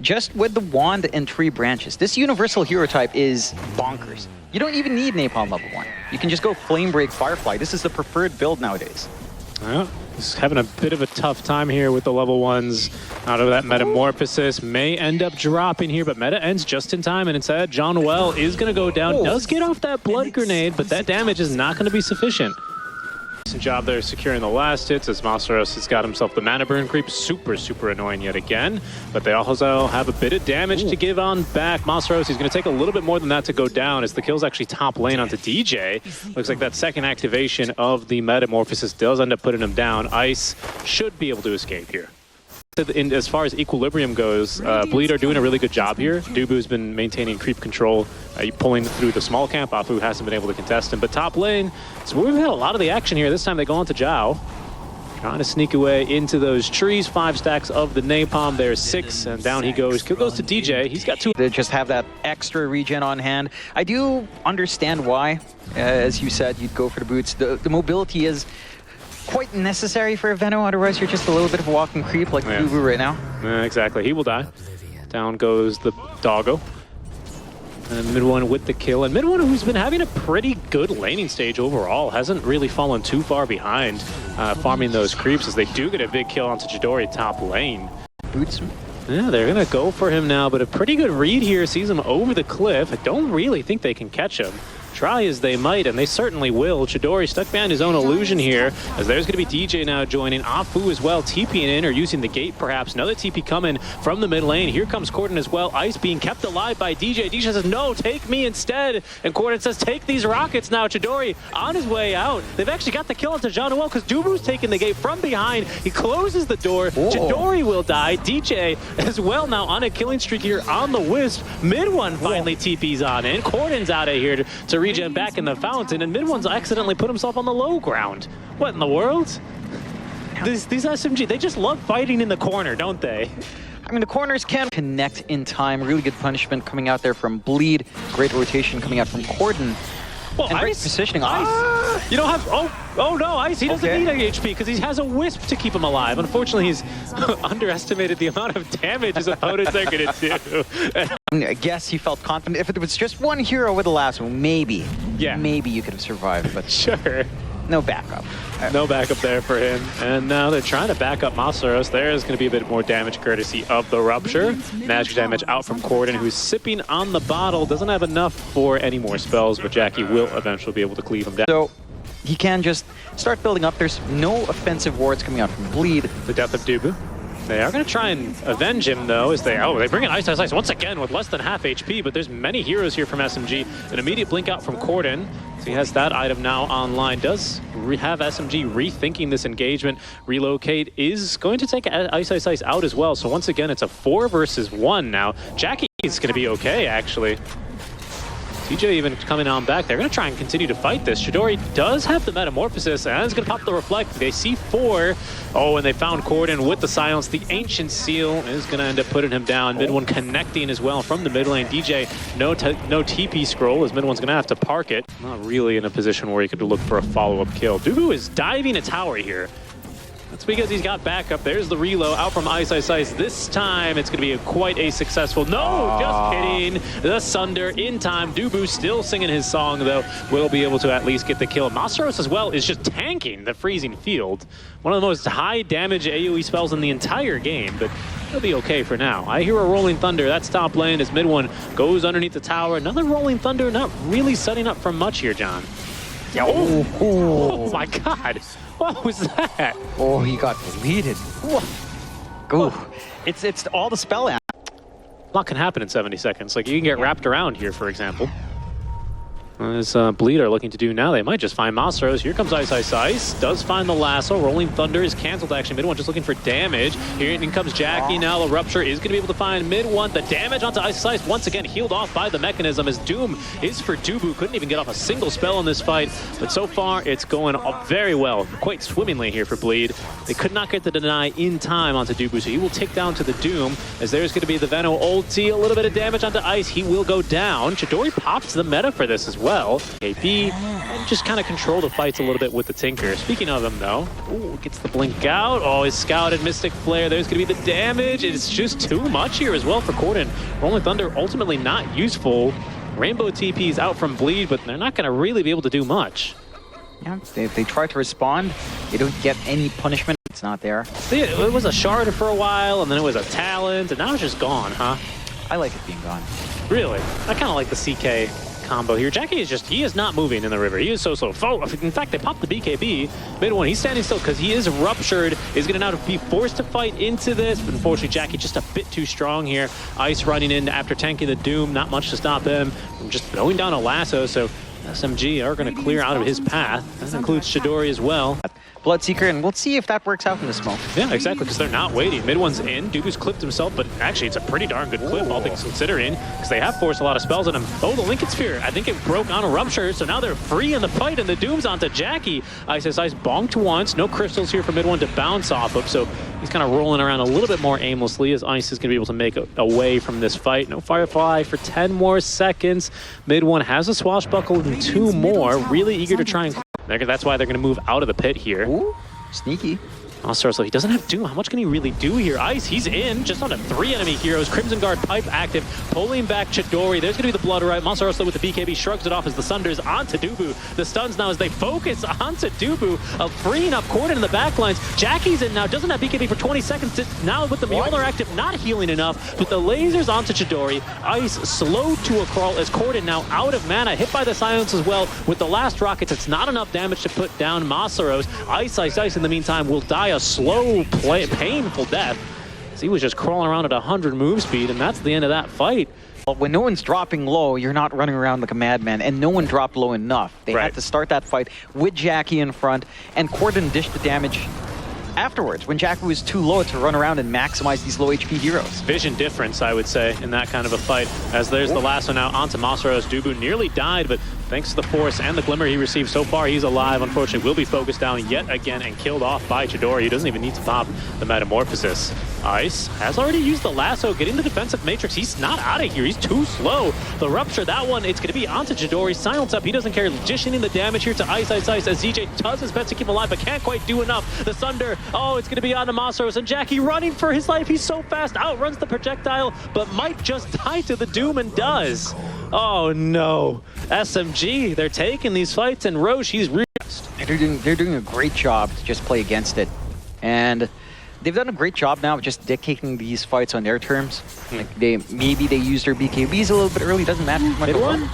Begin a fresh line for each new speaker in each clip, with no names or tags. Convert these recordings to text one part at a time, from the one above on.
just with the wand and tree branches. This universal hero type is bonkers. You don't even need Napalm level 1. You can just go Flame Break Firefly. This is the preferred build nowadays.
Well, he's having a bit of a tough time here with the level 1s out of that Metamorphosis. May end up dropping here, but Meta ends just in time, and instead, John Well is going to go down. Does get off that blood grenade, but that damage is not going to be sufficient. Decent job there securing the last hits as Masaros has got himself the mana burn creep. Super annoying yet again, but they also have a bit of damage to give on back. Masaros, he's going to take a little bit more than that to go down as the kill's actually top lane onto DJ. Looks like that second activation of the Metamorphosis does end up putting him down. Ice should be able to escape here. As far as equilibrium goes, Bleed are doing a really good job here. Dubu's been maintaining creep control, pulling through the small camp. Afu hasn't been able to contest him, but top lane, so we've had a lot of the action here. This time they go on to Zhao, trying to sneak away into those trees. 5 stacks of the napalm. There's 6, and down he goes. Kill goes to DJ. He's got 2.
They just have that extra regen on hand. I do understand why, as you said, you'd go for the boots. The mobility is quite necessary for a Veno, otherwise you're just a little bit of a walking creep like Dubu right now.
Yeah, exactly. He will die. Down goes the doggo. And mid one with the kill. And mid one, who's been having a pretty good laning stage overall, hasn't really fallen too far behind farming those creeps, as they do get a big kill onto Chidori top lane.
Boots.
Yeah, they're going to go for him now, but a pretty good read here sees him over the cliff. I don't really think they can catch him. Try as they might, and they certainly will. Chidori stuck behind his own illusion here, as there's going to be DJ now joining. Afu as well, TPing in, or using the gate perhaps. Another TP coming from the mid lane. Here comes Corden as well. Ice being kept alive by DJ. DJ says, no, take me instead. And Corden says, take these rockets now. Chidori on his way out. They've actually got the kill onto John Noel, because Dubu's taking the gate from behind. He closes the door. Whoa. Chidori will die. DJ as well now on a killing streak here on the Wisp. Mid one finally TP's on in. Corden's out of here to regen back in the fountain, and mid one's accidentally put himself on the low ground. What in the world? These SMG, they just love fighting in the corner, don't they?
I mean, the corners can connect in time. Really good punishment coming out there from Bleed. Great rotation coming out from Corden.
Well,
and great
Ice,
positioning.
Ice. You don't have... Oh no, Ice, he doesn't need any HP because he has a Wisp to keep him alive. Unfortunately, he's underestimated the amount of damage his opponents are going to do.
I guess he felt confident. If it was just one hero with the last one, maybe.
Yeah.
Maybe you could have survived, but
sure.
No backup.
No backup there for him. And now they're trying to back up Masaros. There's going to be a bit more damage courtesy of the Rupture. Magic damage out from Corden, who's sipping on the bottle. Doesn't have enough for any more spells, but Jackie will eventually be able to cleave him down.
So he can just start building up. There's no offensive wards coming out from Bleed.
The death of Dubu. They are going to try and avenge him, though, as they bring in Ice once again with less than half HP, but there's many heroes here from SMG. An immediate blink out from Corden, so he has that item now online. Does have SMG rethinking this engagement. Relocate is going to take Ice out as well, so once again, it's a 4 versus 1 now. Jackie is going to be okay, actually. TJ even coming on back. They're going to try and continue to fight this. Chidori does have the Metamorphosis, and it's going to pop the Reflect. They see 4. Oh, and they found Corden with the Silence. The Ancient Seal is going to end up putting him down. Mid one connecting as well from the mid lane. DJ, no TP scroll, as mid one's going to have to park it. Not really in a position where he could look for a follow-up kill. Dubu is diving a tower here. That's because he's got backup. There's the reload out from Ice. This time it's going to be quite a successful... No, just kidding. The Sunder in time. Dubu still singing his song, though. Will be able to at least get the kill. Masaros as well is just tanking the freezing field. One of the most high damage AoE spells in the entire game, but he'll be okay for now. I hear a Rolling Thunder. That's top lane as mid one goes underneath the tower. Another Rolling Thunder, not really setting up for much here, John.
Yeah.
Oh my God. What was that?
Oh, he got deleted. Ooh. It's all the spell out.
A lot can happen in 70 seconds. Like, you can get wrapped around here, for example. As Bleed are looking to do now, they might just find Masaros. Here comes Ice. Does find the lasso. Rolling Thunder is canceled, actually. Mid one just looking for damage. Here in comes Jackie now. The Rupture is going to be able to find mid one. The damage onto Ice. Once again healed off by the mechanism, as Doom is for Dubu. Couldn't even get off a single spell in this fight. But so far, it's going very well. Quite swimmingly here for Bleed. They could not get the deny in time onto Dubu, so he will take down to the Doom, as there's going to be the Veno ulti. A little bit of damage onto Ice. He will go down. Chidori pops the meta for this as well. well. KP, and just kind of control the fights a little bit with the Tinker. Speaking of him, though, ooh, gets the blink out. Oh, he's scouted Mystic Flare. There's going to be the damage. It's just too much here as well for Corden. Rolling Thunder ultimately not useful. Rainbow TP's out from Bleed, but they're not going to really be able to do much.
Yeah, if they try to respond, they don't get any punishment. It's not there.
It was a Shard for a while, and then it was a Talent, and now it's just gone, huh?
I like it being gone. Really?
I kind of like the CK combo here. Jackie is just, he is not moving in the river. He is so slow. In fact, they popped the BKB. Mid one, he's standing still because he is ruptured. He's going to now be forced to fight into this, but unfortunately, Jackie just a bit too strong here. Ice running in after tanking the Doom. Not much to stop him from just throwing down a lasso, so SMG are going to clear out of his path. That includes Chidori as well.
Bloodseeker, and we'll see if that works out in the smoke.
Yeah, exactly, because they're not waiting. Mid one's in. Dubu's clipped himself, but actually it's a pretty darn good clip, all things considering, because they have forced a lot of spells on him. Oh, the Lincoln Sphere. I think it broke on a Rupture, so now they're free in the fight, and the Doom's onto Jackie. Ice bonked once. No crystals here for mid one to bounce off of, so he's kind of rolling around a little bit more aimlessly as Ice is going to be able to make away from this fight. No Firefly for 10 more seconds. Mid one has a swashbuckle and 2 more. Really eager to try and... That's why they're going to move out of the pit here.
Ooh, sneaky.
So he doesn't have Doom. How much can he really do here? Ice, he's in, just on 3 enemy heroes. Crimson Guard pipe active, pulling back Chidori. There's going to be the Blood Right. Monsteroso with the BKB shrugs it off as the Sunders onto Dubu. The stuns now as they focus onto Dubu, freeing up Corden in the backlines. Jackie's in now, doesn't have BKB for 20 seconds. Now with the Mjolnir active, not healing enough, but the lasers onto Chidori. Ice slowed to a crawl as Corden now out of mana, hit by the silence as well. With the last rockets, it's not enough damage to put down Masaros. Ice in the meantime will die a slow, painful death. So he was just crawling around at 100 move speed, and that's the end of that fight.
Well, when no one's dropping low, you're not running around like a madman, and no one dropped low enough. They had to start that fight with Jackie in front, and Corden dished the damage afterwards, when Jackie was too low to run around and maximize these low HP heroes.
Vision difference, I would say, in that kind of a fight, as there's the lasso now onto Masaros. Dubu nearly died, but thanks to the force and the glimmer he received so far, he's alive. Unfortunately, will be focused down yet again and killed off by Chidori. He doesn't even need to pop the Metamorphosis. Ice has already used the lasso, getting the defensive matrix. He's not out of here. He's too slow. The Rupture, that one, it's going to be onto Chidori. Silence up. He doesn't care. Magicianing the damage here to Ice as ZJ does his best to keep him alive, but can't quite do enough. The Sunder, oh, it's going to be onto Masaros, and Jackie running for his life. He's so fast. Outruns the projectile, but might just die to the Doom, and does. Oh no. SMG, they're taking these fights, and Roche, he's
they're doing a great job to just play against it. And they've done a great job now of just dictating these fights on their terms. Like maybe they used their BKBs a little bit early, doesn't matter too much.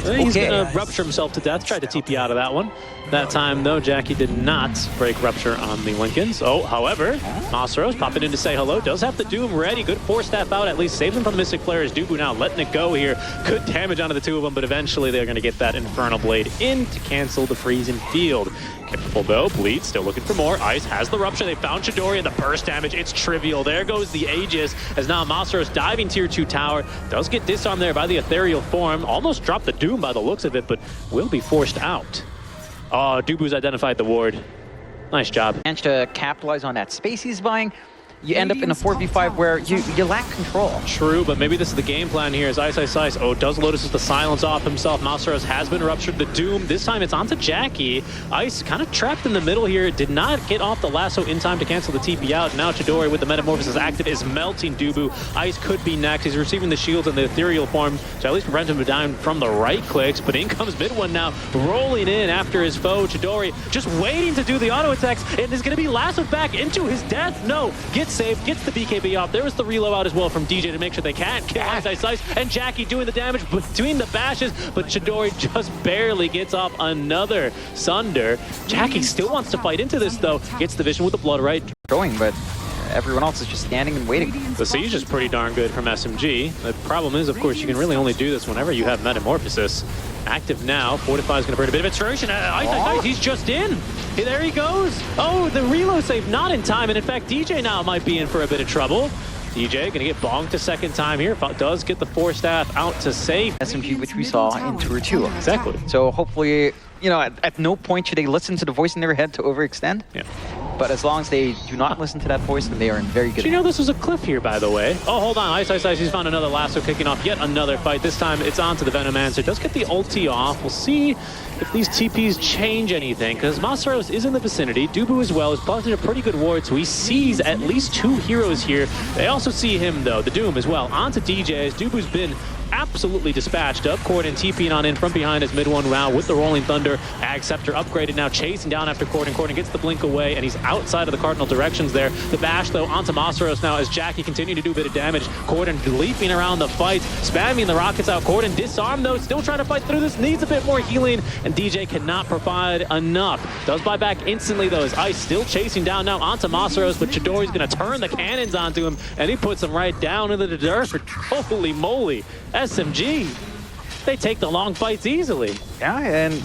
He's gonna Rupture himself to death, tried to TP out of that one. That time, though, Jackie did not break Rupture on the Lincolns. Oh, however, Masaros popping in to say hello. Does have the Doom ready. Good Force Staff out, at least saves him from the Mystic Flare. As Dubu now letting it go here. Good damage onto the 2 of them, but eventually they're going to get that Infernal Blade in to cancel the freezing field. Careful, though. Bleed, still looking for more. Ice has the Rupture. They found Chidori, and the burst damage, it's trivial. There goes the Aegis, as now Masaros diving tier 2 tower. Does get disarmed there by the ethereal form. Almost dropped the Doom by the looks of it, but will be forced out. Oh, Dubu's identified the ward. Nice job.
Managed to capitalize on that space he's buying. You end up in a 4v5 where you lack control.
True, but maybe this is the game plan here as Ice. Oh, does Lotus the silence off himself. Masaros has been ruptured. The Doom, this time it's onto Jackie. Ice kind of trapped in the middle here. Did not get off the lasso in time to cancel the TP out. Now Chidori with the Metamorphosis active is melting Dubu. Ice could be next. He's receiving the shields and the ethereal form to at least prevent him down from the right clicks, but in comes mid one now, rolling in after his foe. Chidori just waiting to do the auto attacks, and is going to be lassoed back into his death. No, gets saved, gets the BKB off. There was the reload out as well from DJ to make sure they can't kill Ice, and Jackie doing the damage between the bashes, but Chidori just barely gets off another Sunder. Jackie still wants to fight into this though, gets the vision with the Blood Right.
Going, but everyone else is just standing and waiting.
The siege is pretty darn good from SMG. The problem is, of course, you can really only do this whenever you have Metamorphosis. Active now. Fortify is going to burn a bit of inspiration. Ice, he's just in. Hey, there he goes. Oh, the reload save not in time. And in fact, DJ now might be in for a bit of trouble. DJ going to get bonked a second time here. Does get the Force Staff out to save
SMG, which we saw in Tour 2.
Exactly.
So hopefully, you know, at no point should they listen to the voice in their head to overextend.
Yeah.
But as long as they do not listen to that voice, then they are in very good
Did you know this was a cliff here, by the way? Oh, hold on. Ice. He's found another lasso, kicking off yet another fight. This time it's on to the Venomancer. Does get the ulti off. We'll see if these TPs change anything, because Masaros is in the vicinity. Dubu as well is planted a pretty good ward, so he sees at least 2 heroes here. They also see him, though, the Doom as well. On to DJ, as Dubu's been absolutely dispatched up. Corden TPing on in from behind his mid one round with the Rolling Thunder. Ag Scepter upgraded now, chasing down after Corden. Corden gets the blink away, and he's outside of the cardinal directions there. The bash, though, onto Masaros now as Jackie continue to do a bit of damage. Corden leaping around the fight, spamming the rockets out. Corden disarmed, though, still trying to fight through this, needs a bit more healing, and DJ cannot provide enough. Does buy back instantly, though, as Ice still chasing down now onto Masaros, but Chidori's going to turn the cannons onto him, and he puts him right down into the dirt. Holy moly. SMG, they take the long fights easily.
Yeah, and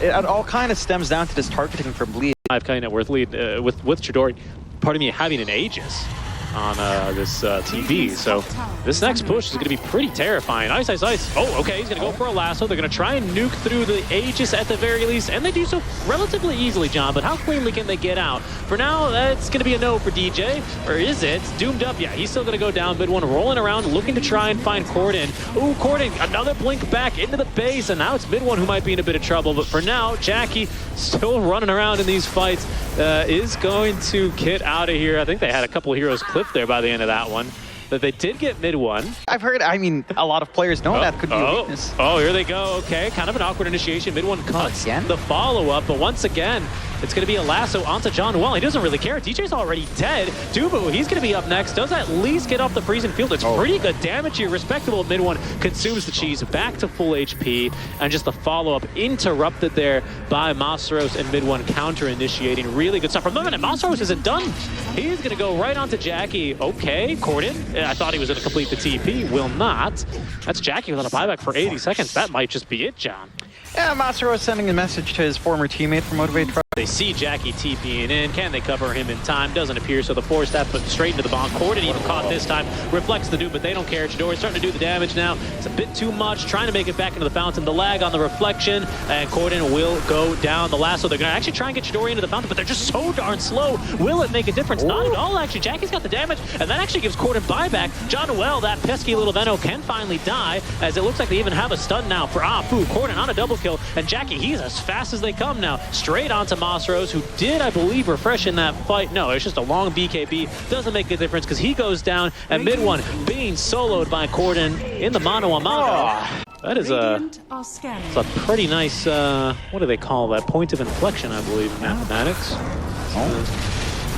it all kind of stems down to this targeting from Bleed.
5K net worth lead with Chidori, pardon me, having an Aegis on this TV. So this next push is going to be pretty terrifying. Ice. Oh, okay, he's going to go for a lasso. They're going to try and nuke through the Aegis at the very least, and they do so relatively easily, John, but how cleanly can they get out? For now, that's going to be a no for DJ, or is it? Doomed up, yeah, he's still going to go down. Mid one rolling around, looking to try and find Corden. Ooh, Corden, another blink back into the base, and now it's mid one who might be in a bit of trouble, but for now, Jackie still running around in these fights, is going to get out of here. I think they had a couple of heroes clipped there by the end of that one. But they did get mid one.
I've heard, I mean, a lot of players know that could be a weakness.
Oh, here they go. Okay, kind of an awkward initiation. Mid one cuts the follow-up, but once again, it's going to be a lasso onto John Well. He doesn't really care. DJ's already dead. Dubu, he's going to be up next. Does at least get off the freezing field. It's pretty good damage here. Respectable mid one. Consumes the cheese. Back to full HP. And just the follow-up interrupted there by Masaros, and mid one counter-initiating. Really good stuff from them. And Masaros isn't done. He's going to go right onto Jackie. Okay, Corden. I thought he was going to complete the TP. Will not. That's Jackie without a buyback for 80 seconds. That might just be it, John.
Yeah, Masaros sending a message to his former teammate from Motivate Tribe.
They see Jackie TPing in. Can they cover him in time? Doesn't appear, so the force step put straight into the bomb. Corden even caught this time. Reflects the Doom, but they don't care. Chidori's starting to do the damage now. It's a bit too much. Trying to make it back into the fountain. The lag on the reflection, and Corden will go down the lasso. They're going to actually try and get Chidori into the fountain, but they're just so darn slow. Will it make a difference? Not at all, actually. Jackie's got the damage, and that actually gives Corden buyback. John Well, that pesky little Venno, can finally die, as it looks like they even have a stun now for Afu. Corden on a double kill, and Jackie, he's as fast as they come now. Straight onto Masaros, who did, I believe, refresh in that fight. No, it's just a long BKB. Doesn't make a difference because he goes down, and mid one being soloed by Corden in the mano a mano. That is it's a pretty nice, what do they call that? Point of inflection, I believe, in mathematics.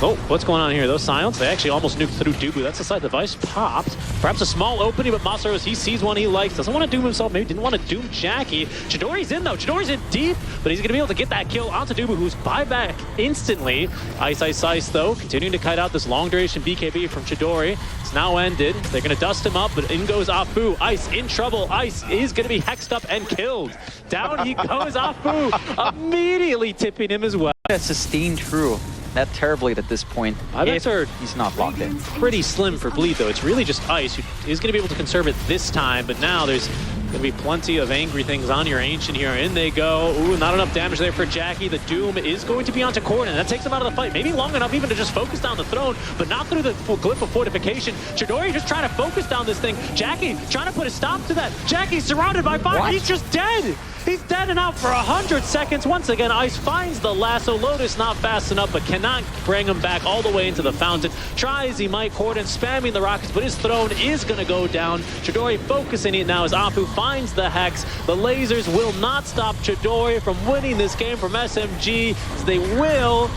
Oh, what's going on here? Those silence, they actually almost nuked through Dubu. That's the side the device popped. Perhaps a small opening, but Masaros, he sees one he likes. Doesn't want to doom himself, maybe didn't want to doom Jackie. Chidori's in, though. Chidori's in deep, but he's going to be able to get that kill onto Dubu, who's buyback instantly. Ice, though, continuing to kite out this long duration BKB from Chidori. It's now ended. They're going to dust him up, but in goes Afu. Ice in trouble. Ice is going to be hexed up and killed. Down he goes, Afu, immediately tipping him as well.
That's sustained true. That terribly at this point. He's not locked in.
Pretty slim for Bleed, though. It's really just Ice who is going to be able to conserve it this time, but now there's going to be plenty of angry things on your Ancient here. In they go. Ooh, not enough damage there for Jackie. The Doom is going to be onto Corden. That takes him out of the fight. Maybe long enough even to just focus down the throne, but not through the glyph of fortification. Chidori just trying to focus down this thing. Jackie trying to put a stop to that. Jackie's surrounded by fire. He's just dead. He's dead and out for 100 seconds. Once again, Ice finds the lasso. Lotus not fast enough, but cannot bring him back all the way into the fountain. Tries he might. Corden spamming the rockets, but his throne is going to go down. Chidori focusing it now as Afu finds the hex. The lasers will not stop Chidori from winning this game from SMG. They will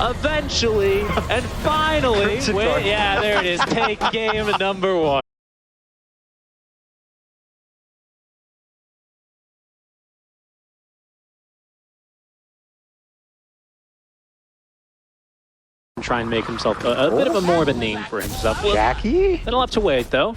eventually and finally win. Yeah, there it is. Take game number 1. Try and make himself a bit of a more of a name for himself.
Jackie?
Then he'll have to wait, though.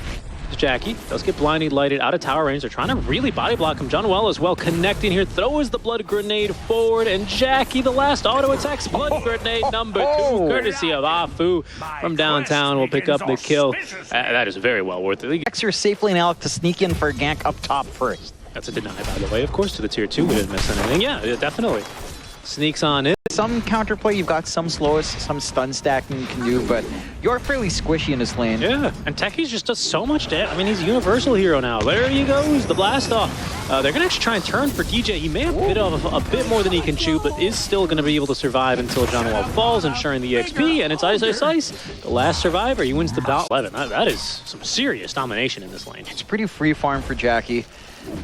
Jackie does get blinded, lighted out of tower range. They're trying to really body block him. John Well as well connecting here, throws the blood grenade forward, and Jackie, the last auto attacks, blood grenade number 2, courtesy of Afu from downtown, will pick up the kill. That is very well worth it.
Xer safely now to sneak in for a gank up top first.
That's a deny, by the way, of course, to the tier 2. We didn't miss anything. Yeah, definitely. Sneaks on in.
some counterplay, you've got some slowness, some stun stacking you can do, but you're fairly squishy in this lane.
Yeah, and Techies just does so much damage. I mean, he's a universal hero now. There he goes, the blast off. They're going to actually try and turn for DJ. He may have bit of a bit more than he can chew, but is still going to be able to survive until John Wall falls, ensuring the EXP, and it's Ice Ice Ice. The last survivor, he wins the bout 11. That is some serious domination in this lane.
It's pretty free farm for Jackie,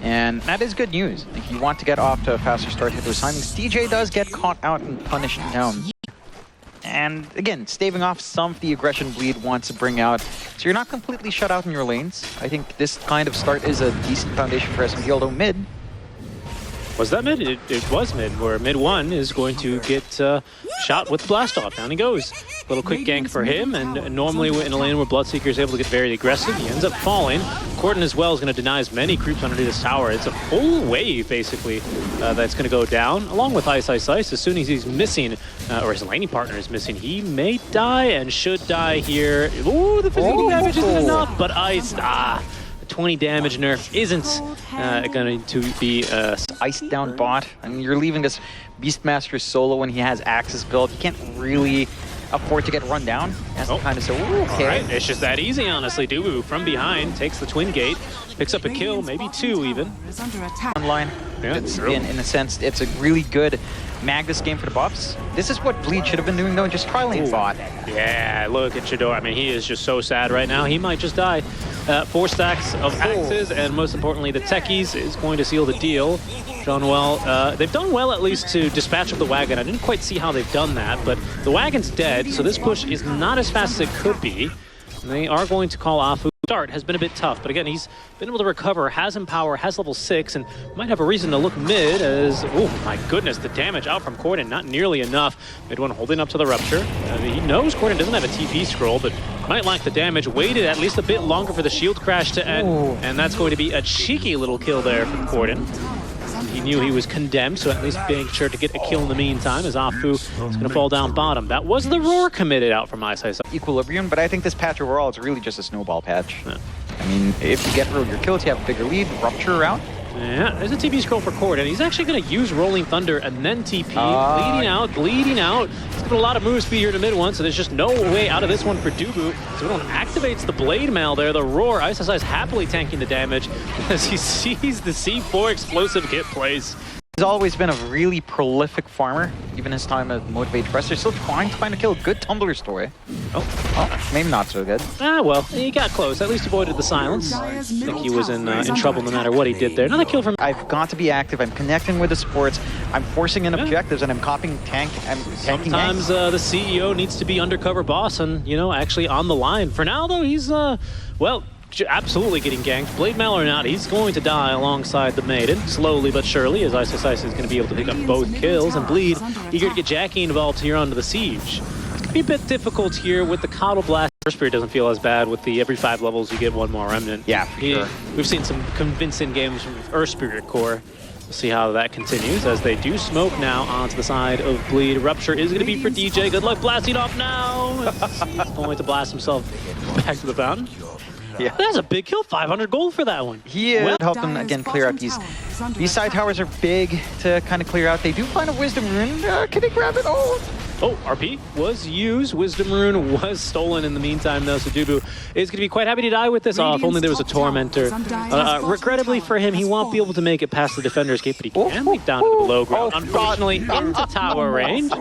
and that is good news. Like, you want to get off to a faster start, hit those timings. DJ does get caught out and punished down. And again, staving off some of the aggression bleed wants to bring out, so you're not completely shut out in your lanes. I think this kind of start is a decent foundation for SMG, although mid.
Was that mid? It was mid, where mid one is going to get shot with the blast off. Down he goes. Little quick gank for him, and normally in a lane where Bloodseeker is able to get very aggressive, he ends up falling. Corden as well is going to deny as many creeps underneath this tower. It's a full wave, basically, that's going to go down, along with Ice Ice Ice. As soon as he's missing, or his laning partner is missing, he may die and should die here. Ooh, the physical damage isn't enough, but Ice, 20 damage nerf isn't going to be
iced down bot. I mean, you're leaving this Beastmaster solo when he has Axis built. He can't really afford to get run down. That's kind of so, okay.
Right. It's just that easy, honestly. Dubu from behind takes the twin gate, picks up a kill, maybe two even.
Online.
Yeah,
it's in a sense, it's a really good Magnus game for the buffs. This is what Bleed should have been doing though, just try lane bot.
Yeah, look at Chidori. I mean, he is just so sad right now. He might just die. 4 stacks of axes, and most importantly, the Techies is going to seal the deal. Done well. They've done well, at least, to dispatch of the wagon. I didn't quite see how they've done that, but the wagon's dead, so this push is not as fast as it could be. And they are going to call Afu. Start has been a bit tough, but again, he's been able to recover, has Empower, has level 6, and might have a reason to look mid as, oh my goodness, the damage out from Corden, not nearly enough. Mid one holding up to the Rupture. He knows Corden doesn't have a TP scroll, but might lack the damage. Waited at least a bit longer for the shield crash to end, and that's going to be a cheeky little kill there from Corden. He knew he was condemned, so at least being sure to get a kill in the meantime as Afu is going to fall down bottom. That was the roar committed out from Ice Ice.
Equilibrium, but I think this patch overall is really just a snowball patch.
Yeah.
I mean, if you get rid of your kills, you have a bigger lead, Rupture out.
Yeah, there's a TP scroll for Corden. He's actually going to use Rolling Thunder and then TP, bleeding out. He's got a lot of move speed here to mid one, so there's just no way out of this one for Dubu. So it activates the Blade Mail there, the Roar. Ice Ice Ice happily tanking the damage as he sees the C4 explosive hit place.
He's always been a really prolific farmer, even his time at Motivate Press. Still trying to find a kill. Good Tumbler story. Oh, maybe not so good.
Well, he got close. At least avoided the silence. I think he was in trouble no matter what he did there. Another kill from...
I've got to be active. I'm connecting with the supports. I'm forcing in objectives, and I'm copying tank. I'm tanking.
Sometimes the CEO needs to be undercover boss and, you know, actually on the line. For now, though, he's, well... absolutely getting ganked. Blade Mail or not, he's going to die alongside the Maiden, slowly but surely, as Ice Ice Ice is going to be able to pick up both kills, and Bleed eager to get Jackie involved here onto the siege. It's going to be a bit difficult here with the Coddle Blast. Earth Spirit doesn't feel as bad with the every 5 levels you get one more Remnant.
Yeah, for sure.
We've seen some convincing games from Earth Spirit core. We'll see how that continues as they do smoke now onto the side of Bleed. Rupture is going to be for DJ. Good luck blasting off now. He's going to blast himself back to the fountain.
Yeah,
that's a big kill. 500 gold for that one.
He helped them again clear out these side towers are big to kind of clear out. They do find a Wisdom Rune. Can they grab it?
Oh, RP was used. Wisdom Rune was stolen in the meantime, though, so Dubu is going to be quite happy to die with this off. Only there was a Tormentor. Regrettably for him, he won't be able to make it past the Defender's Gate, but he can leap down to the below ground. Unfortunately, into tower range.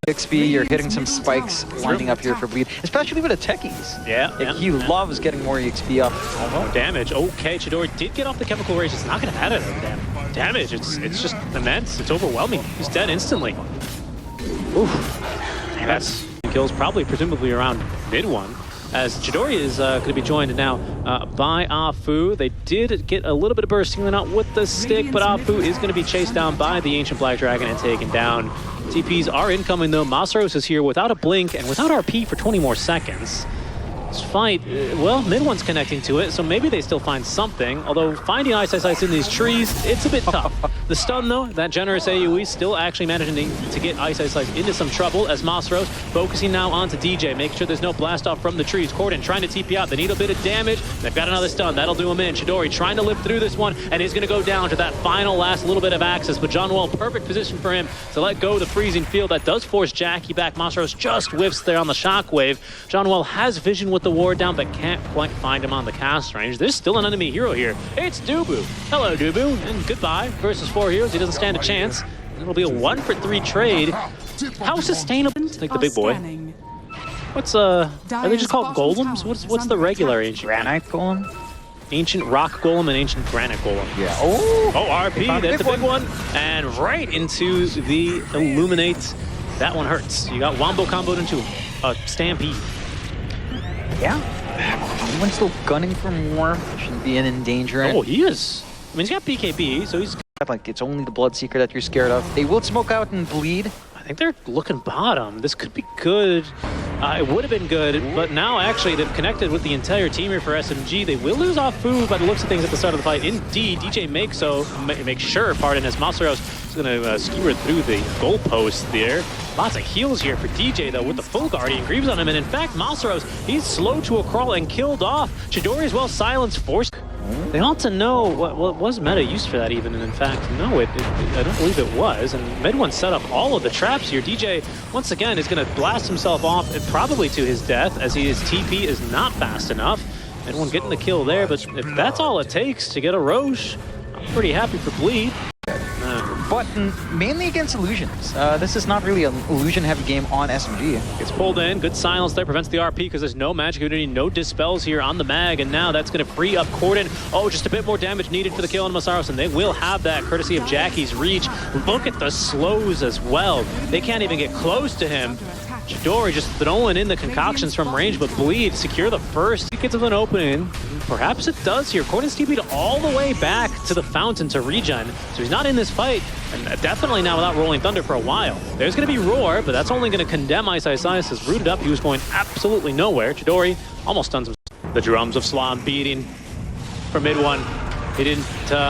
XP, you're hitting some spikes winding up here for Bleed, especially with the Techies.
Yeah.
He loves getting more EXP up.
Damage. Okay, Chidori did get off the chemical rage. It's not going to add it. Damage. It's just immense. It's overwhelming. He's dead instantly. Oof. That's kills probably presumably around mid one. As Chidori is going to be joined now by Afu. They did get a little bit of burst healing out with the stick, but Afu is going to be chased down by the Ancient Black Dragon and taken down. TPs are incoming though. Masaros is here without a blink and without RP for 20 more seconds. This fight, well, mid one's connecting to it, so maybe they still find something. Although finding Ice in these trees, it's a bit tough. The stun, though, that generous AoE still actually managing to get Ice into some trouble as Masaros focusing now onto DJ, making sure there's no blast off from the trees. Corden trying to TP out. They need a bit of damage. They've got another stun. That'll do him in. Chidori trying to live through this one, and he's going to go down to that final last little bit of access. But John, perfect position for him to let go of the freezing field. That does force Jackie back. Masaros just whiffs there on the shockwave. John has vision with the ward down, but can't quite find him on the cast range. There's still an enemy hero here. It's Dubu. Hello, Dubu, and goodbye. Versus 4 heroes, he doesn't stand a chance. It'll be a 1-for-3 trade. How sustainable? Like the big boy. What's are they just called golems? What's the regular ancient
Granite golem?
Ancient rock golem and ancient granite golem.
Yeah. Oh,
RP, that's the big one. And right into the illuminate. That one hurts. You got wombo comboed into a stampede.
Yeah. Everyone's still gunning for more. Shouldn't be in danger.
Oh, he is. I mean, he's got BKB, so he's...
Like, it's only the Bloodseeker that you're scared of. They will smoke out and bleed.
I think they're looking bottom. This could be good. It would have been good, but now actually they've connected with the entire team here for SMG. They will lose off food by the looks of things at the start of the fight. Indeed, DJ makes sure, as Masaros is going to skewer through the goalpost there. Lots of heals here for DJ, though, with the full Guardian Greaves on him. And in fact, Masaros, he's slow to a crawl and killed off. Chidori as well, silenced, forced. They ought to know what was meta used for that even, and in fact, no, I don't believe it was. And mid one set up all of the traps here. DJ, once again, is going to blast himself off, and probably to his death, as his TP is not fast enough. Mid one getting the kill there, but if that's all it takes to get a Roche, I'm pretty happy for Bleed.
But mainly against illusions. This is not really an illusion-heavy game on SMG.
Gets pulled in, good silence there, prevents the RP because there's no magic unity, no dispels here on the mag, and now that's going to free up Corden. Oh, just a bit more damage needed for the kill on Masaros, and they will have that courtesy of Jackie's reach. Look at the slows as well. They can't even get close to him. Chidori just throwing in the concoctions from range, but Bleed secure the first. He gets an opening. Perhaps it does here. Corden's TP'd all the way back to the fountain to regen, so he's not in this fight, and definitely not without Rolling Thunder for a while. There's going to be Roar, but that's only going to condemn Ice as rooted up. He was going absolutely nowhere. Chidori almost stuns him. The drums of Slam beating for mid one. He didn't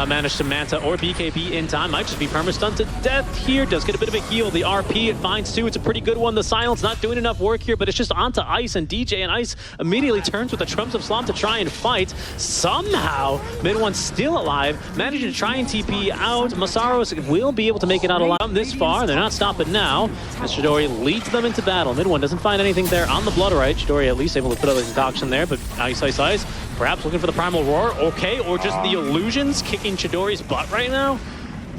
manage to Manta or BKB in time. Might just be perma-stunned to death here. Does get a bit of a heal. The RP, it finds two. It's a pretty good one. The silence not doing enough work here, but it's just onto Ice and DJ, and Ice immediately turns with the Trumps of Slam to try and fight. Somehow, mid one still alive, managing to try and TP out. Masaros will be able to make it out alive this far. They're not stopping now, as Chidori leads them into battle. Mid one doesn't find anything there on the Blood Right. Chidori at least able to put out the concoction there, but Ice. Perhaps looking for the Primal Roar, okay, or just the illusions kicking Chidori's butt right now.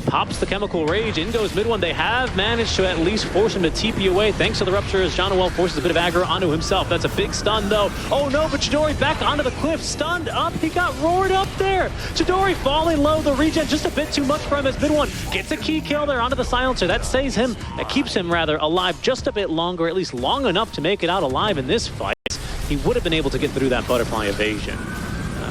Pops the Chemical Rage, in goes mid one. They have managed to at least force him to TP away thanks to the Rupture as John forces a bit of aggro onto himself. That's a big stun though. Oh no, but Chidori back onto the cliff, stunned up. He got roared up there. Chidori falling low, the regen just a bit too much for him as mid one gets a key kill there onto the silencer. That saves him, that keeps him rather alive just a bit longer, at least long enough to make it out alive in this fight. He would have been able to get through that butterfly evasion.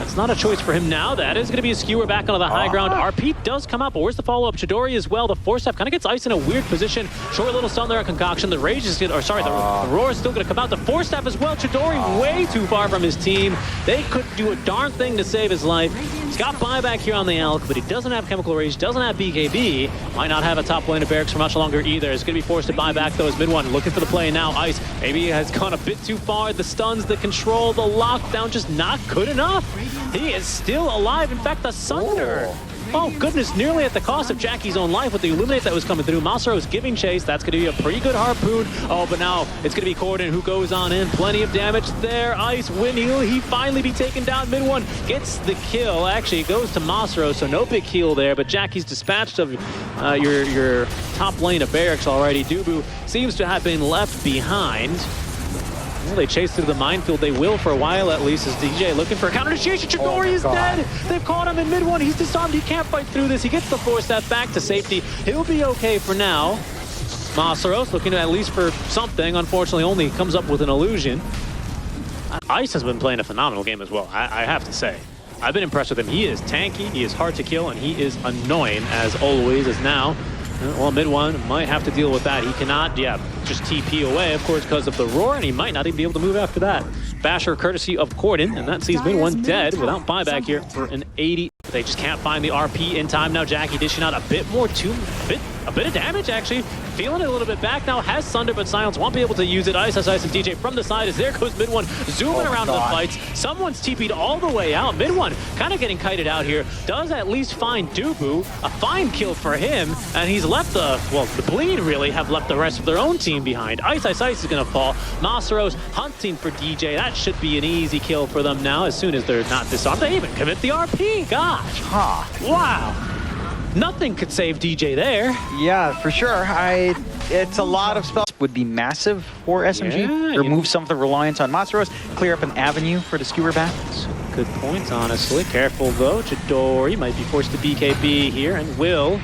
It's not a choice for him now. That is going to be a skewer back onto the high ground. RP does come up, but where's the follow-up? Chidori as well. The force step kind of gets Ice in a weird position. Short little stun there at Concoction. The Rage is the Roar is still going to come out. The force step as well. Chidori way too far from his team. They couldn't do a darn thing to save his life. He's got buyback here on the Elk, but he doesn't have Chemical Rage, doesn't have BKB. Might not have a top lane of barracks for much longer either. It's going to be forced to buy back though as mid one looking for the play now. Ice maybe has gone a bit too far. The stuns, the control, the lockdown just not good enough. He is still alive. In fact, the Sunder. Oh goodness, nearly at the cost of Jackie's own life with the Illuminate that was coming through. Masaros giving chase. That's going to be a pretty good harpoon. Oh, but now it's going to be Corden who goes on in. Plenty of damage there. Ice, win heal. He finally be taken down. Mid one gets the kill. Actually, it goes to Masaros, so no big heal there. But Jackie's dispatched of your top lane of barracks already. Dubu seems to have been left behind. Well, they chase through the minefield. They will for a while at least as DJ looking for a counter initiation. Chidori is dead. They've caught him in mid one. He's disarmed. He can't fight through this. He gets the force step back to safety. He'll be okay for now. Masaros looking at least for something. Unfortunately, only comes up with an illusion. Ice has been playing a phenomenal game as well, I have to say. I've been impressed with him. He is tanky, he is hard to kill, and he is annoying as always, as now. Well, mid one might have to deal with that. He cannot, just TP away, of course, because of the Roar, and he might not even be able to move after that. Basher courtesy of Corden, and that sees Mid1 dead without buyback here for an 80. They just can't find the RP in time now. Jackie dishing out a bit more, a bit of damage actually. Feeling it a little bit back now, has Sunder, but Silence won't be able to use it. Ice and DJ from the side as there goes Mid1, zooming around the fights. Someone's TP'd all the way out. Mid1 kind of getting kited out here. Does at least find Dubu, a fine kill for him, and he's left the Bleed really have left the rest of their own team behind. Ice is gonna fall. Masaros hunting for DJ. That should be an easy kill for them now as soon as they're not disarmed. They even commit the RP, gosh. Wow. Nothing could save DJ there.
Yeah, for sure. It's a lot of spells. Would be massive for SMG.
Yeah,
remove some of the reliance on Masaros, clear up an avenue for the skewer backs.
Good points, honestly. Careful though. Chidori might be forced to BKB here and will.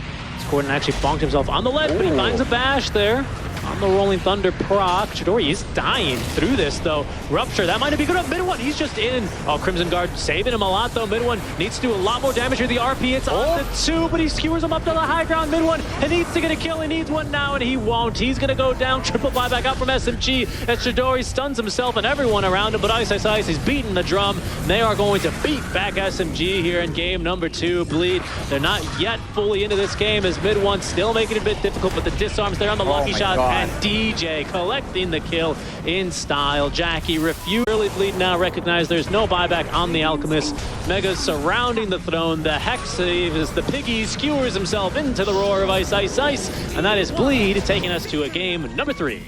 Corden actually bonked himself on the ledge, but he finds a bash there. On the Rolling Thunder proc. Chidori is dying through this, though. Rupture, that might be good up. Mid1, he's just in. Oh, Crimson Guard saving him a lot, though. Mid1 needs to do a lot more damage with the RP. It's on the 2, but he skewers him up to the high ground. Mid1, he needs to get a kill. He needs one now, and he won't. He's going to go down. Triple buyback out from SMG as Chidori stuns himself and everyone around him, but Ice is beating the drum. They are going to beat back SMG here in game number 2. Bleed, they're not yet fully into this game as Mid1 still making it a bit difficult, but the disarms there on the lucky shot. And DJ collecting the kill in style. Jackie refused. Early Bleed now recognize there's no buyback on the Alchemist. Megas surrounding the throne. The Hex save as the Piggy skewers himself into the roar of Ice. And that is Bleed taking us to a game number 3.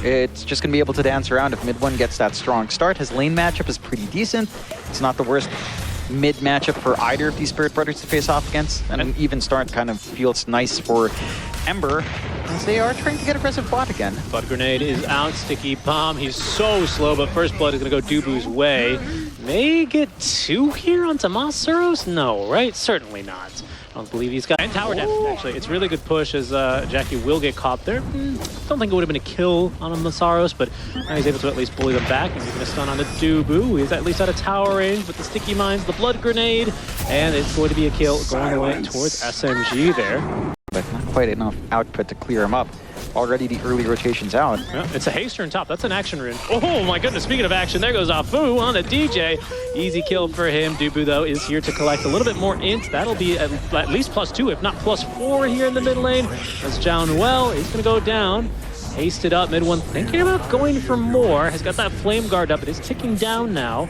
It's just going to be able to dance around if Mid1 gets that strong start. His lane matchup is pretty decent. It's not the worst mid matchup for either of these Spirit Brothers to face off against. And an even start kind of feels nice for Ember, as they are trying to get aggressive bot again.
Blood Grenade is out. Sticky Bomb. He's so slow, but First Blood is going to go Dubu's way. May get 2 here onto Masaros? No, right? Certainly not. I don't believe he's got... And tower damage, actually. It's really good push as Jackie will get caught there. Don't think it would have been a kill on Masaros, but now he's able to at least bully them back. And he's going to stun on the Dubu. He's at least out of tower range with the Sticky Mines, the Blood Grenade, and it's going to be a kill going away towards SMG there.
But not quite enough output to clear him up. Already the early rotation's out.
Yeah, it's a haste turn top. That's an action rune. Oh my goodness, speaking of action, there goes Afu on the DJ. Easy kill for him. Dubu, though, is here to collect a little bit more int. That'll be at least +2, if not +4 here in the mid lane. As Jownwell is going to go down. Hasted up, Mid1 thinking about going for more. Has got that Flame Guard up. It is ticking down now.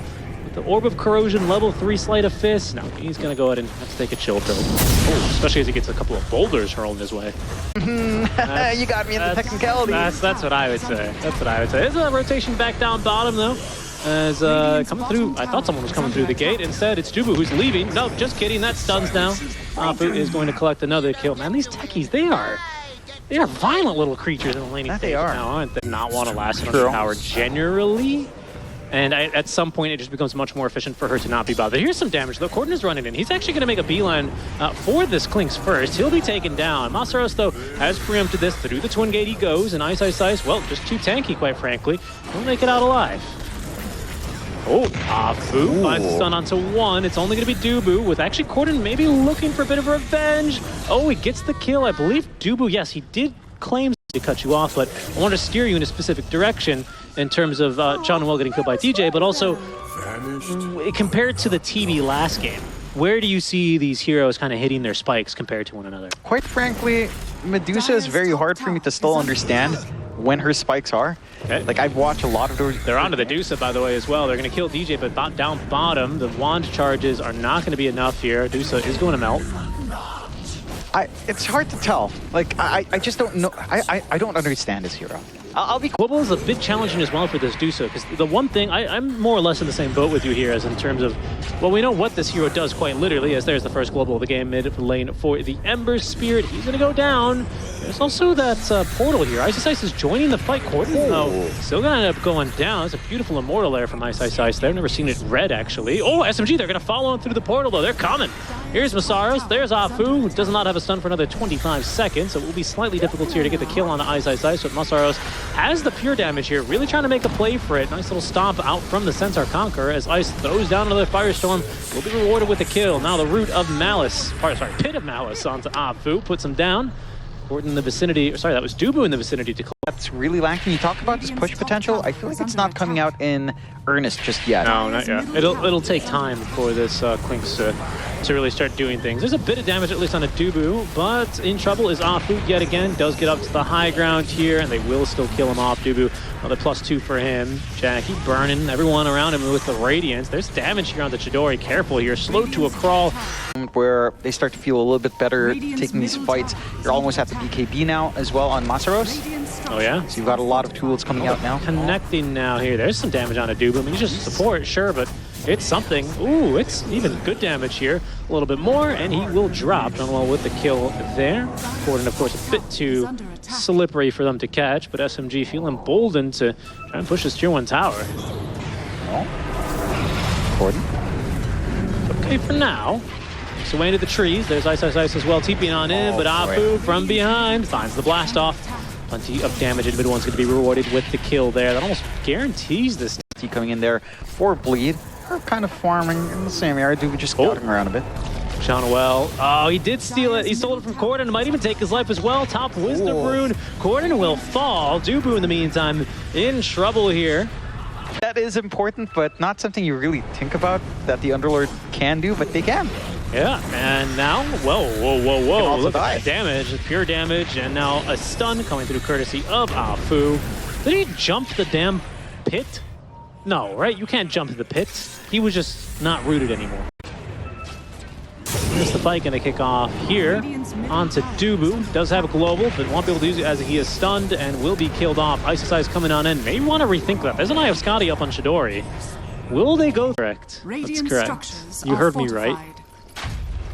The Orb of Corrosion, level 3 Sleight of Fist. No, he's going to go ahead and have to take a chill pill. Oh, especially as he gets a couple of boulders hurled his way.
You got me in the technicalities.
That's what I would say. That's what I would say. There's a rotation back down bottom, though. As coming through, I thought someone was coming through the gate. Instead, it's Dubu who's leaving. No, just kidding. That stuns now. Afu is going to collect another kill. Man, these techies, they are violent little creatures in the laning phase now, aren't they? Not want to last on the tower generally. And at some point, it just becomes much more efficient for her to not be bothered. Here's some damage, though. Corden is running in. He's actually going to make a beeline for this Clinks first. He'll be taken down. Masaros, though, has preempted this. Through the Twin Gate he goes, and Ice, well, just too tanky, quite frankly. He'll make it out alive. Oh, Afu finds the stun onto 1. It's only going to be Dubu, with actually Corden maybe looking for a bit of revenge. Oh, he gets the kill. I believe Dubu, yes, he did claim to cut you off, but I want to steer you in a specific direction in terms of Jownwell getting killed by DJ, but also compared to the TV last game, where do you see these heroes kind of hitting their spikes compared to one another?
Quite frankly, Medusa is very hard for me to still understand when her spikes are.
Okay.
Like, I've watched a lot of those.
They're onto the Dusa, by the way, as well. They're going to kill DJ, but down bottom, the wand charges are not going to be enough here. Dusa is going to melt.
It's hard to tell. Like, I just don't know. I don't understand this hero. I'll be...
Global is a bit challenging as well for this Dusa, because the one thing, I'm more or less in the same boat with you here as in terms of, well, we know what this hero does quite literally, as there's the first global of the game, mid lane for the Ember Spirit. He's going to go down. There's also that portal here. Ice is joining the fight. Corden, though, still going to end up going down. It's a beautiful immortal there from Ice there. Never seen it red, actually. Oh, SMG, they're going to follow him through the portal, though. They're coming. Here's Masaros. There's Afu, who does not have a stun for another 25 seconds, so it will be slightly difficult here to get the kill on Ice. So Masaros has the pure damage here, really trying to make a play for it. Nice little stomp out from the Centaur Conqueror as Ice throws down another Firestorm. Will be rewarded with a kill. Now the Root of Malice, Pit of Malice onto Afu, puts him down. Gordon in the vicinity, sorry, that was Dubu in the vicinity to
That's really lacking. You talk about this push potential. I feel like it's not coming out in earnest just yet.
No, not yet. It'll take time for this Quinks to really start doing things. There's a bit of damage, at least on a Dubu, but in trouble is Afu yet again. Does get up to the high ground here, and they will still kill him off. Dubu, another +2 for him. Jackie burning everyone around him with the Radiance. There's damage here on the Chidori. Careful here, slow to a crawl.
Where they start to feel a little bit better taking these fights. You're almost at the BKB now as well on Masaros.
Oh yeah?
So you've got a lot of tools coming out now.
Connecting now here. There's some damage on a Dubu. I mean, he's just support, sure, but it's something. Ooh, it's even good damage here. A little bit more, and he will drop. Done well with the kill there. Gordon, of course, a bit too slippery for them to catch, but SMG feeling emboldened to try and push this tier 1 tower.
Gordon.
Okay for now. Makes away into the trees. There's Ice as well, TPing on in, but Afu from behind finds the blast off. Plenty of damage, and mid-one's going to be rewarded with the kill there. That almost guarantees this.
Coming in there for bleed. They're kind of farming in the same area. Dubu just scouting around a bit.
Sean well. Oh, he did steal it. He stole it from Gordon. Might even take his life as well. Top Wisdom Rune. Gordon will fall. Dubu, in the meantime, in trouble here.
That is important, but not something you really think about that the Underlord can do, but they can.
Yeah, and now, whoa. Look at that damage, pure damage, and now a stun coming through courtesy of Afu. Did he jump the damn pit? No, right? You can't jump to the pit. He was just not rooted anymore. Here's the fight going to kick off here onto Dubu. Does have a global, but won't be able to use it as he is stunned and will be killed off. Ice coming on in. Maybe want to rethink that. There's an Eye of Scotty up on Chidori. Will they go correct? That's correct. You heard me right.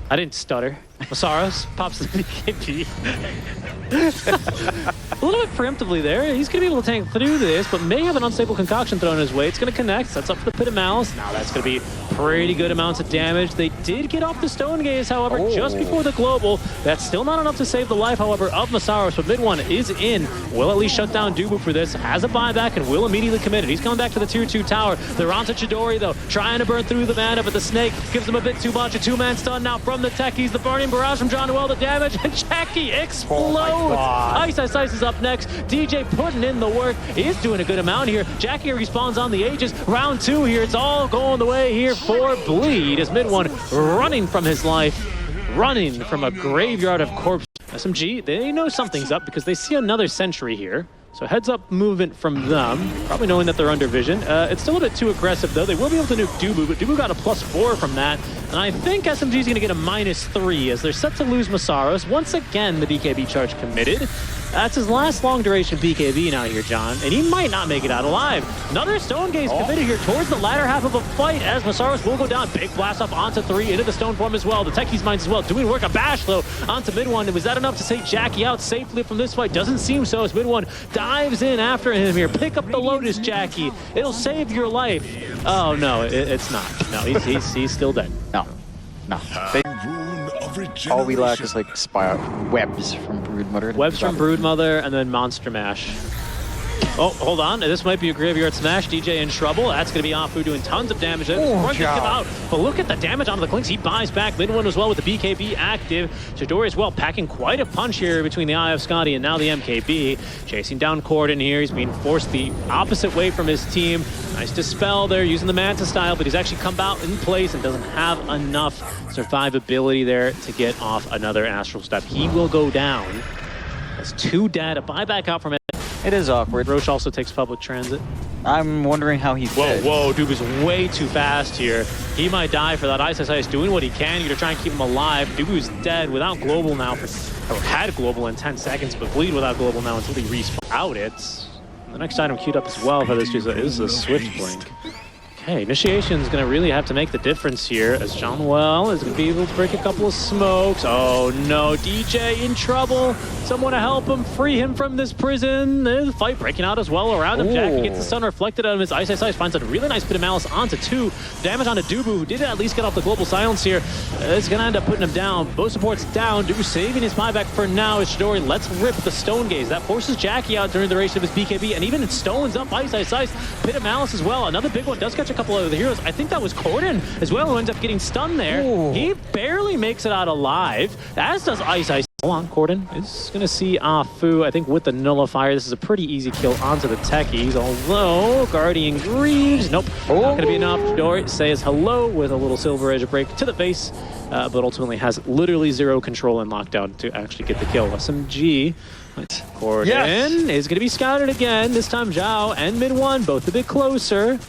I didn't stutter. Masaros pops the BKB. A little bit preemptively there. He's going to be able to tank through this, but may have an unstable concoction thrown his way. It's going to connect. Sets up for the Pit of Malice. Now that's going to be pretty good amounts of damage. They did get off the Stone Gaze, however, just before the global. That's still not enough to save the life, however, of Masaros, but mid-one is in. Will at least shut down Dubu for this. Has a buyback and will immediately commit it. He's coming back to the tier 2 tower. They're onto Chidori, though, trying to burn through the mana, but the Snake gives him a bit too much. A 2-man stun now from the Techies. The Burning Barrage from John Noel, the damage, and Jackie explodes. Ice is up next. DJ putting in the work. He is doing a good amount here. Jackie respawns on the Aegis. Round 2 here. It's all going the way here for Bleed as mid-one running from his life, running from a graveyard of corpses. SMG, they know something's up because they see another sentry here. So heads up movement from them, probably knowing that they're under vision. It's still a bit too aggressive though. They will be able to nuke Dubu, but Dubu got a +4 from that. And I think SMG is going to get a -3 as they're set to lose Masaros. Once again, the BKB charge committed. That's his last long duration BKB now here, John, and he might not make it out alive. Another Stone Gaze committed here towards the latter half of a fight as Masaros will go down. Big blast up onto 3, into the Stone Form as well. The Techies mines as well, doing work. A bash though onto mid-one. Was that enough to take Jackie out safely from this fight? Doesn't seem so as mid-one dives in after him here. Pick up the Lotus, Jackie. It'll save your life. Oh no, it's not. No, he's still dead.
No. All we lack is like webs from Broodmother.
Webs from Broodmother and then Monster Mash. Oh, hold on. This might be a Graveyard Smash. DJ in trouble. That's going to be Afu doing tons of damage. Out. But look at the damage onto the Clinks. He buys back mid-one as well with the BKB active. Chidori as well packing quite a punch here between the Eye of Scotty and now the MKB. Chasing down Gordon here. He's being forced the opposite way from his team. Nice dispel there using the Manta style, but he's actually come out in place and doesn't have enough survivability there to get off another Astral Step. He will go down. That's 2 dead. A buyback out from it.
It is awkward.
Roche also takes public transit.
I'm wondering how he fits.
Whoa, Dubu's way too fast here. He might die for that. Ice doing what he can here to try and keep him alive. Dubu's dead without global now. Had global in 10 seconds, but Bleed without global now until he respawns out it. The next item queued up as well for this is a Swift Blink. Okay, Initiation's going to really have to make the difference here as John Well is going to be able to break a couple of smokes. Oh no, DJ in trouble. Someone to help him, free him from this prison. There's a fight breaking out as well around him. Jackie gets the stun reflected out of his Ice, finds a really nice bit of Malice onto 2. Damage onto Dubu, who did at least get off the global silence here. It's going to end up putting him down. Both supports down. Dubu saving his buyback for now as Chidori lets rip the Stone Gaze. That forces Jackie out during the duration of his BKB, and even it stones up Ice. Bit of Malice as well. Another big one does catch a couple of the heroes. I think that was Gordon as well who ends up getting stunned there. He barely makes it out alive, as does Ice. Hold on, Corden is going to see Fu, I think, with the nullifier. This is a pretty easy kill onto the techies, although Guardian Greaves, nope, not going to be enough. Chidori says hello with a little Silver Edge break to the face, but ultimately has literally zero control and lockdown to actually get the kill. SMG, Corden is going to be scouted again. This time Zhao and mid one, both a bit closer.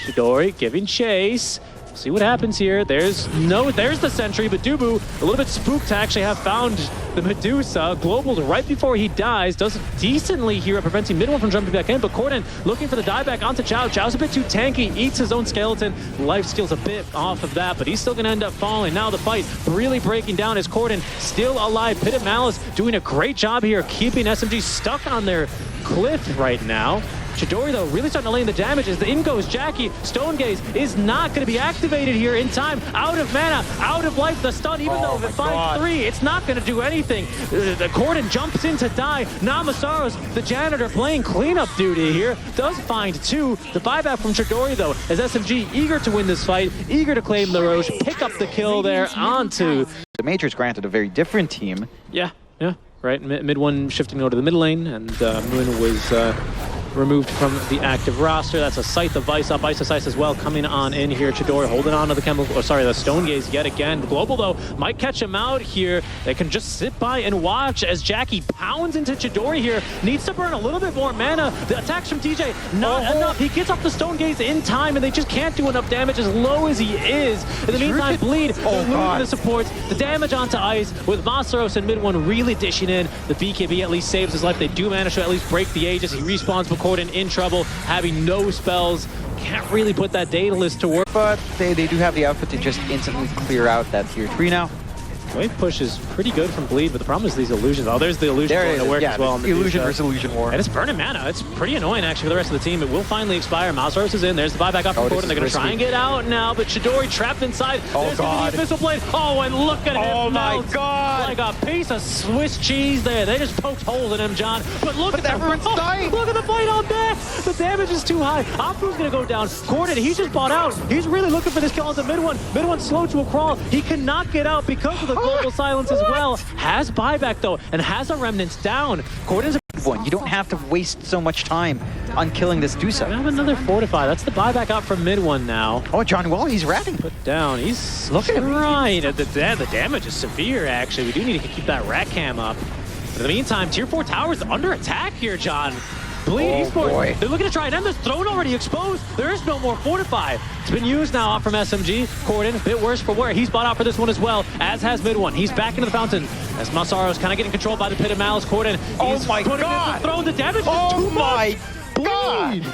Chidori giving chase. See what happens here. There's the sentry, but Dubu, a little bit spooked to actually have found the Medusa. Globaled right before he dies. Does decently here at preventing mid one from jumping back in, but Corden looking for the dieback onto Zhao. Zhao's a bit too tanky, eats his own skeleton. Life steals a bit off of that, but he's still going to end up falling. Now the fight really breaking down as Corden still alive. Pit of Malice doing a great job here, keeping SMG stuck on their cliff right now. Chidori, though, really starting to lay in the damage as the in goes Jackie. Stone Gaze is not going to be activated here in time. Out of mana, out of life, the stun, even though at 5-3, it's not going to do anything. The Corden jumps in to die. Namasaros, the janitor, playing cleanup duty here, does find two. The buyback from Chidori, though, as SMG eager to win this fight, eager to claim the Roche, pick up the kill there onto...
The Major's granted a very different team.
Yeah, right. Mid one shifting over to the mid lane, and Moon was... removed from the active roster. That's a Scythe of Vice up. Ice as well coming on in here. Chidori holding on to the the Stone Gaze yet again. Global, though, might catch him out here. They can just sit by and watch as Jackie pounds into Chidori here. Needs to burn a little bit more mana. The attacks from TJ, not enough. He gets off the Stone Gaze in time, and they just can't do enough damage as low as he is. In the meantime, Bleed, losing the supports. The damage onto Ice with Masaros and mid one really dishing in. The BKB at least saves his life. They do manage to at least break the Aegis. He respawns, but Corden in trouble, having no spells. Can't really put that Daedalus to work.
But they do have the outfit to just instantly clear out that tier 3 now.
Wave push is pretty good from Bleed, but the problem is these illusions. Oh, there's the illusion going to work as well.
The illusion versus illusion war.
And it's burning mana. It's pretty annoying, actually, for the rest of the team. It will finally expire. Masaros is in. There's the buyback up from Corden. They're going to try and get out now, but Chidori trapped inside. There's going to be the Abyssal Blade. Oh, and look at him.
Oh, my God.
Like a piece of Swiss cheese there. They just poked holes in him, John. But look at
everyone's dying.
Look at the fight on back. The damage is too high. Apu's going to go down. Corden, he's just bought out. He's really looking for this kill on the mid one. Mid one slow to a crawl. He cannot get out because of the global silence as well. Has buyback, though, and has a remnant down. Corden's a
big one. You don't have to waste so much time on killing this Dusa.
We have another fortify. That's the buyback out from mid one now.
Oh, John Wall, he's ratting.
Put down. He's looking right. The damage is severe, actually. We do need to keep that rat cam up. But in the meantime, tier 4 towers under attack here, John. Bleed ESPORTS. They're looking to try and end this. Throne already exposed. There is no more fortify. It's been used now out from SMG. Corden, a bit worse for wear. He's bought out for this one as well, as has mid one. He's back into the fountain. As Masaro's kind of getting controlled by the Pit of Malice. Corden, he's putting in the throne. The damage is too much.
God.